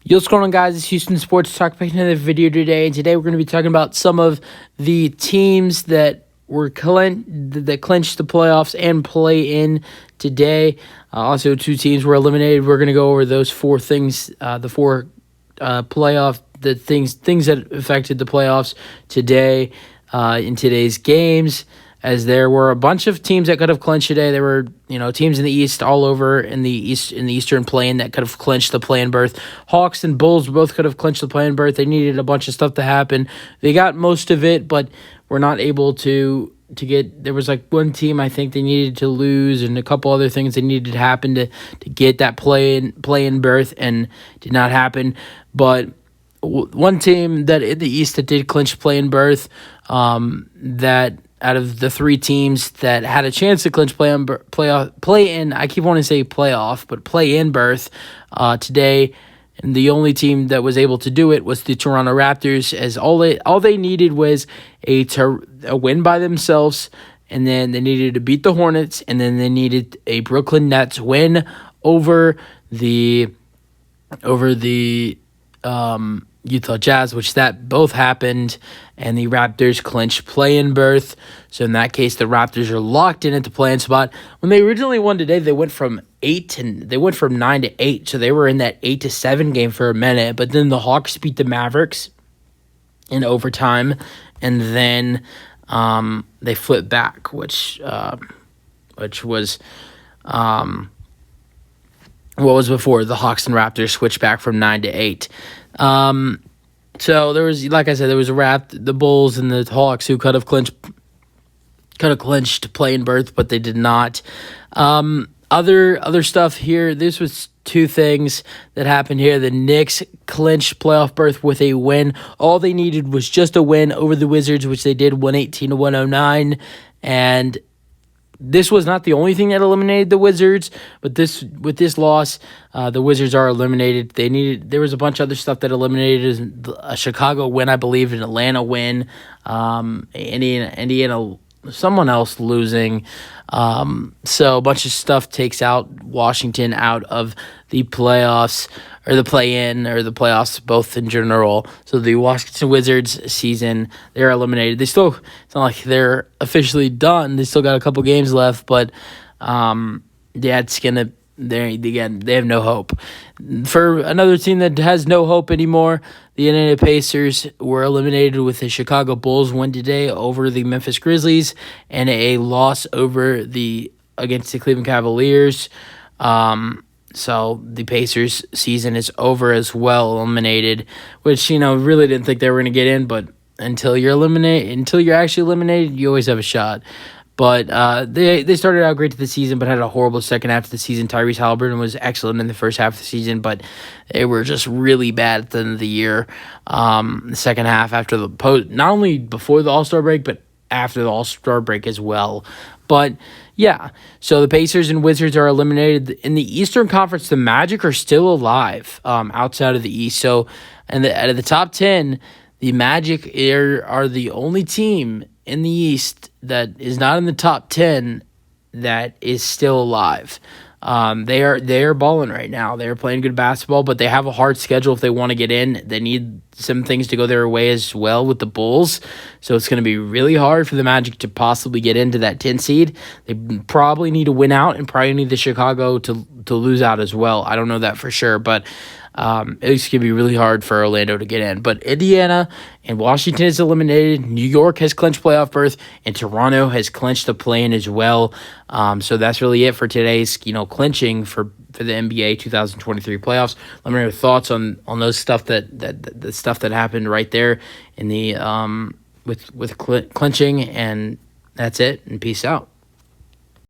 Yo, what's going on, guys? It's Houston Sports Talk, back another video today. And today we're going to be talking about some of the teams that that clinched the playoffs and play in today. Also, two teams were eliminated. We're going to go over those four things, the things that affected the playoffs today in today's games. As there were a bunch of teams that could have clinched today. There were, teams in the East all over in the Eastern play-in that could have clinched the play-in berth. Hawks and Bulls both could have clinched the play-in berth. They needed a bunch of stuff to happen. They got most of it, but were not able to get. There was like one team I think they needed to lose, and a couple other things they needed to happen to get that play-in berth, and did not happen. But one team that in the East that did clinch play-in berth, that out of the three teams that had a chance to clinch play-in, I keep wanting to say playoff, but play-in berth today, and the only team that was able to do it was the Toronto Raptors, as all they needed was a win by themselves, and then they needed to beat the Hornets, and then they needed a Brooklyn Nets win over the Utah Jazz, which that both happened, and the Raptors clinched play-in berth. So in that case, the Raptors are locked in at the play-in spot. When they originally won today, they went from 9 to 8, so they were in that 8-7 game for a minute. But then the Hawks beat the Mavericks in overtime, and then they flipped back, which was what was before the Hawks and Raptors switched back from 9 to 8. So there was, like I said, there was the Bulls and the Hawks who could have clinched play-in berth, but they did not. Other stuff here. This was two things that happened here. The Knicks clinched playoff berth with a win. All they needed was just a win over the Wizards, which they did, 118-109, and this was not the only thing that eliminated the Wizards, but with this loss, the Wizards are eliminated. There was a bunch of other stuff that eliminated: a Chicago win, I believe, an Atlanta win, Indiana, someone else losing. So a bunch of stuff takes out Washington out of the playoffs, or the play-in, or the playoffs, both in general. So the Washington Wizards season, they're eliminated. It's not like they're officially done. They still got a couple games left, but they have no hope. For another team that has no hope anymore, the Indiana Pacers were eliminated with the Chicago Bulls win today over the Memphis Grizzlies, and a loss against the Cleveland Cavaliers. So the Pacers season is over as well, eliminated, which, really didn't think they were going to get in, but until you're actually eliminated, you always have a shot. But they started out great to the season, but had a horrible second half of the season. Tyrese Halliburton was excellent in the first half of the season, but they were just really bad at the end of the year. The second half, after not only before the All-Star break, but after the All-Star break as well. But yeah, so the Pacers and Wizards are eliminated. In the Eastern Conference, the Magic are still alive outside of the East. So, out of the top 10, the Magic are the only team in the East that is not in the top 10 that is still alive. They are balling right now. They are playing good basketball, but they have a hard schedule if they want to get in. They need some things to go their way as well with the Bulls. So it's going to be really hard for the Magic to possibly get into that 10 seed. They probably need to win out, and probably need the Chicago to lose out as well. I don't know that for sure, but it's going to be really hard for Orlando to get in. But Indiana and Washington is eliminated. New York has clinched playoff berth, and Toronto has clinched the play-in as well. So that's really it for today's, clinching for the NBA 2023 playoffs. Let me know your thoughts on those stuff the stuff that happened right there in the with clinching, and that's it. And peace out.